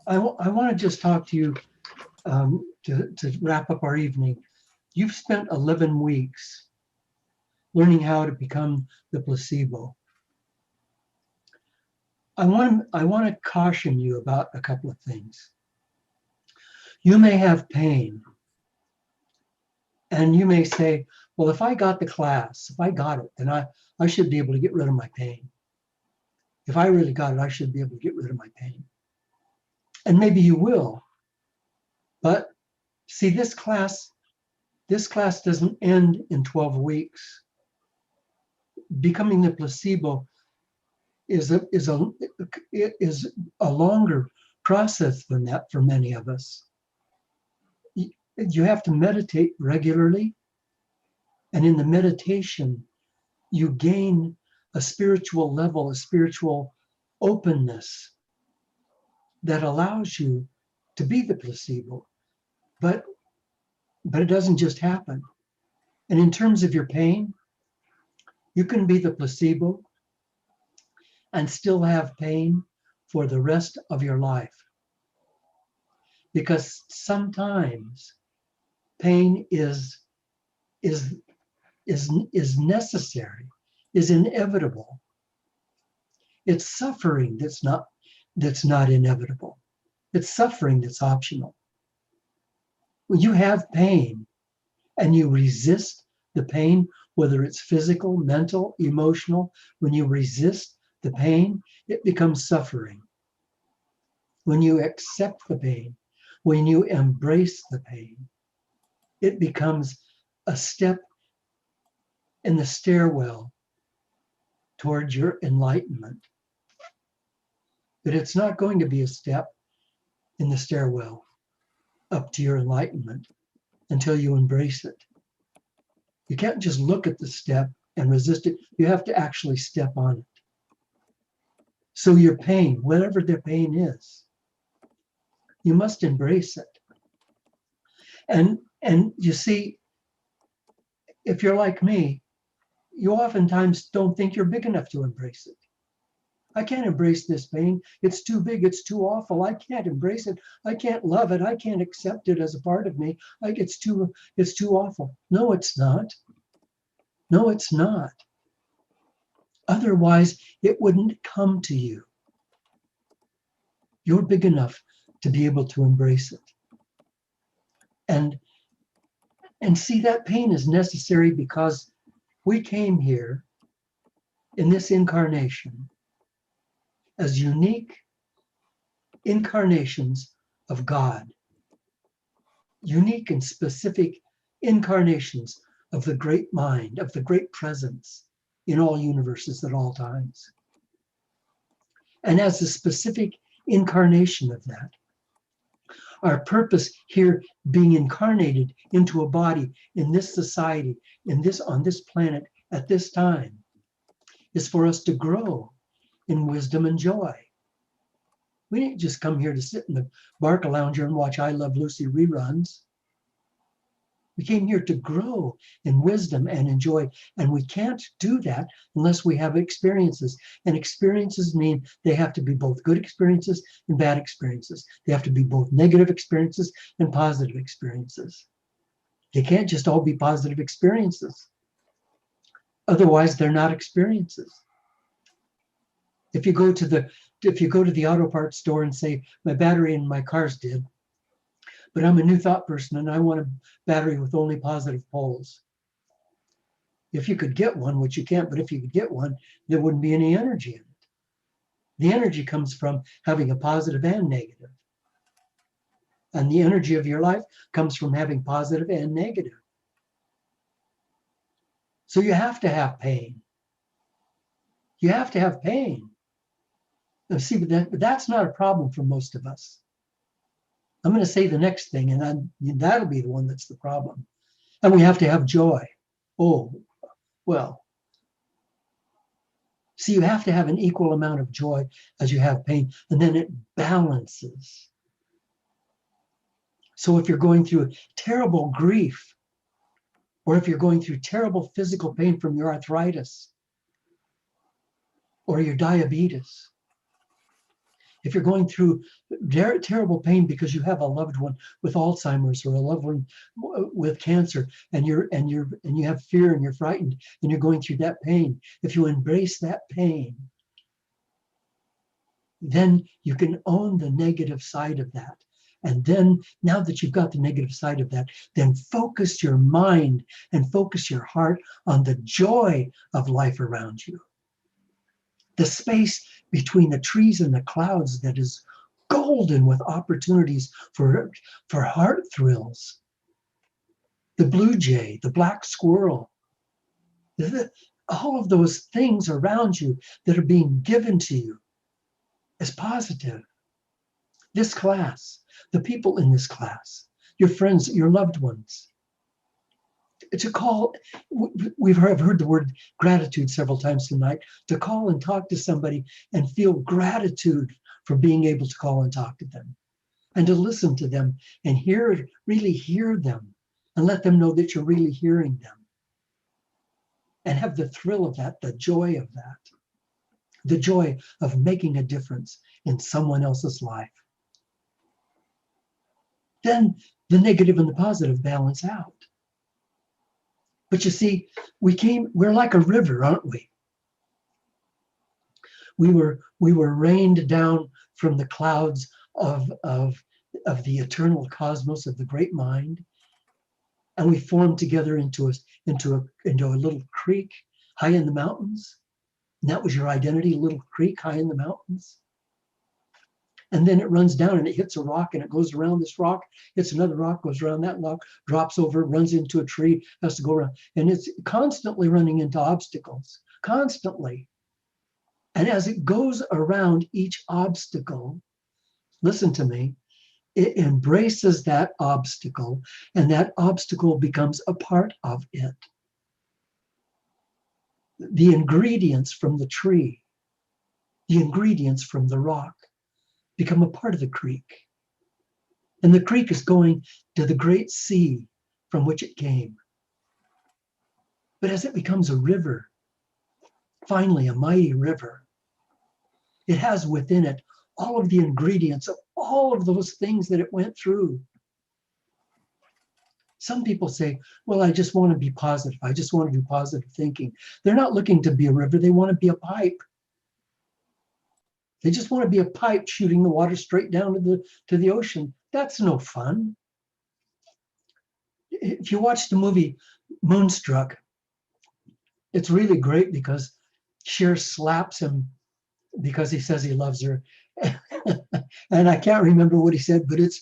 I want to just talk to you to wrap up our evening. You've spent 11 weeks learning how to become the placebo. I want to caution you about a couple of things. You may have pain, and you may say, well, if I got the class, if I got it, then I should be able to get rid of my pain. If I really got it, I should be able to get rid of my pain. And maybe you will. But see, this class doesn't end in 12 weeks. Becoming the placebo is a longer process than that for many of us. You have to meditate regularly, and in the meditation, you gain a spiritual level, a spiritual openness that allows you to be the placebo. But it doesn't just happen. And in terms of your pain, you can be the placebo and still have pain for the rest of your life. Because sometimes pain is necessary, is inevitable. It's suffering that's not inevitable. It's suffering that's optional. When you have pain and you resist the pain, whether it's physical, mental, emotional, when you resist the pain, it becomes suffering. When you accept the pain, when you embrace the pain, it becomes a step in the stairwell towards your enlightenment. But it's not going to be a step in the stairwell up to your enlightenment until you embrace it. You can't just look at the step and resist it. You have to actually step on it. So your pain, whatever the pain is, you must embrace it. And you see, if you're like me, you oftentimes don't think you're big enough to embrace it. I can't embrace this pain. It's too big. It's too awful. I can't embrace it. I can't love it. I can't accept it as a part of me. It's too awful. No, it's not. No, it's not. Otherwise, it wouldn't come to you. You're big enough to be able to embrace it. And see, that pain is necessary because we came here in this incarnation as unique incarnations of God, unique and specific incarnations of the great mind, of the great presence in all universes at all times. And as a specific incarnation of that, our purpose here being incarnated into a body in this society, on this planet at this time, is for us to grow in wisdom and joy. We didn't just come here to sit in the Barca Lounger and watch I Love Lucy reruns. We came here to grow in wisdom and in joy, and we can't do that unless we have experiences. And experiences mean they have to be both good experiences and bad experiences. They have to be both negative experiences and positive experiences. They can't just all be positive experiences. Otherwise, they're not experiences. If you go to the auto parts store and say, my battery in my car's dead, but I'm a new thought person and I want a battery with only positive poles. If you could get one, which you can't, but if you could get one, there wouldn't be any energy in it. The energy comes from having a positive and negative. And the energy of your life comes from having positive and negative. So you have to have pain. You have to have pain. Now, see, but that's not a problem for most of us. I'm going to say the next thing, and that'll be the one that's the problem. And we have to have joy. Oh, well. See, you have to have an equal amount of joy as you have pain, and then it balances. So if you're going through terrible grief, or if you're going through terrible physical pain from your arthritis, or your diabetes, If you're going through terrible pain because you have a loved one with Alzheimer's or a loved one with cancer, and you have fear and you're frightened and you're going through that pain, if you embrace that pain, then you can own the negative side of that. And then now that you've got the negative side of that, then focus your mind and focus your heart on the joy of life around you. The space between the trees and the clouds that is golden with opportunities for heart thrills. The blue jay, the black squirrel, all of those things around you that are being given to you is positive. This class, the people in this class, your friends, your loved ones. To call, we've heard the word gratitude several times tonight, to call and talk to somebody and feel gratitude for being able to call and talk to them, and to listen to them and really hear them, and let them know that you're really hearing them, and have the thrill of that, the joy of that, the joy of making a difference in someone else's life. Then the negative and the positive balance out. But you see, we're like a river, aren't we? We were rained down from the clouds of the eternal cosmos of the great mind, and we formed together into a little creek high in the mountains. And that was your identity, little creek high in the mountains. And then it runs down and it hits a rock and it goes around this rock, hits another rock, goes around that rock, drops over, runs into a tree, has to go around. And it's constantly running into obstacles, constantly. And as it goes around each obstacle, listen to me, it embraces that obstacle, and that obstacle becomes a part of it. The ingredients from the tree, the ingredients from the rock, become a part of the creek. And the creek is going to the great sea from which it came. But as it becomes a river, finally a mighty river, it has within it all of the ingredients of all of those things that it went through. Some people say, well, I just want to be positive. I just want to do positive thinking. They're not looking to be a river. They want to be a pipe. They just want to be a pipe shooting the water straight down to the ocean. That's no fun. If you watch the movie Moonstruck, it's really great because Cher slaps him because he says he loves her. And I can't remember what he said, but it's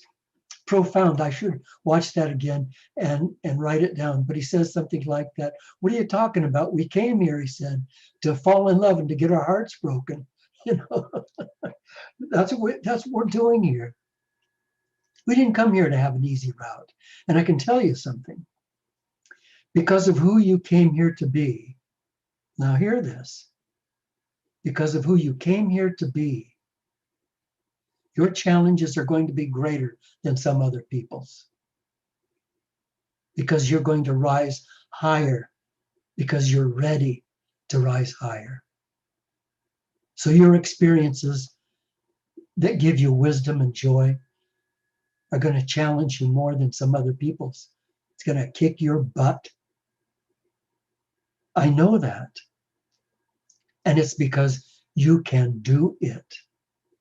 profound. I should watch that again and write it down. But he says something like that. What are you talking about? We came here, he said, to fall in love and to get our hearts broken. You know, that's what we're doing here. We didn't come here to have an easy route. And I can tell you something. Because of who you came here to be, now hear this, because of who you came here to be, your challenges are going to be greater than some other people's. Because you're going to rise higher, because you're ready to rise higher. So your experiences that give you wisdom and joy are going to challenge you more than some other people's. It's going to kick your butt. I know that. And it's because you can do it.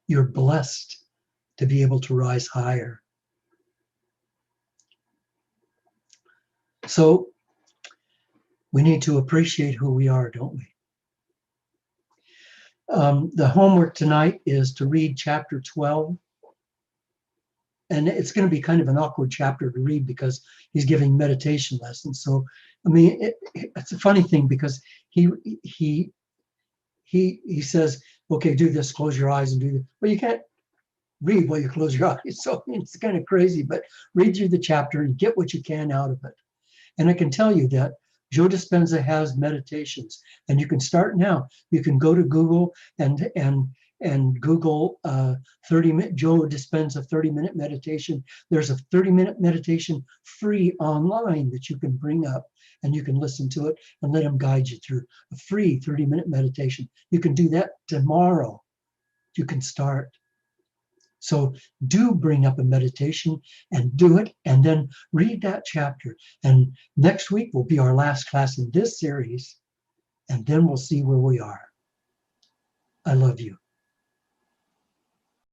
You're blessed to be able to rise higher. So we need to appreciate who we are, don't we? The homework tonight is to read chapter 12. And it's going to be kind of an awkward chapter to read because he's giving meditation lessons. So, I mean, it's a funny thing because he says, okay, do this, close your eyes and do this. Well, you can't read while you close your eyes. So it's kind of crazy, but read through the chapter and get what you can out of it. And I can tell you that Joe Dispenza has meditations, and you can start now. You can go to Google and Google 30-minute Joe Dispenza 30-minute meditation. There's a 30-minute meditation free online that you can bring up, and you can listen to it and let him guide you through a free 30-minute meditation. You can do that tomorrow. You can start. So do bring up a meditation and do it, and then read that chapter. And next week will be our last class in this series, and then we'll see where we are. I love you.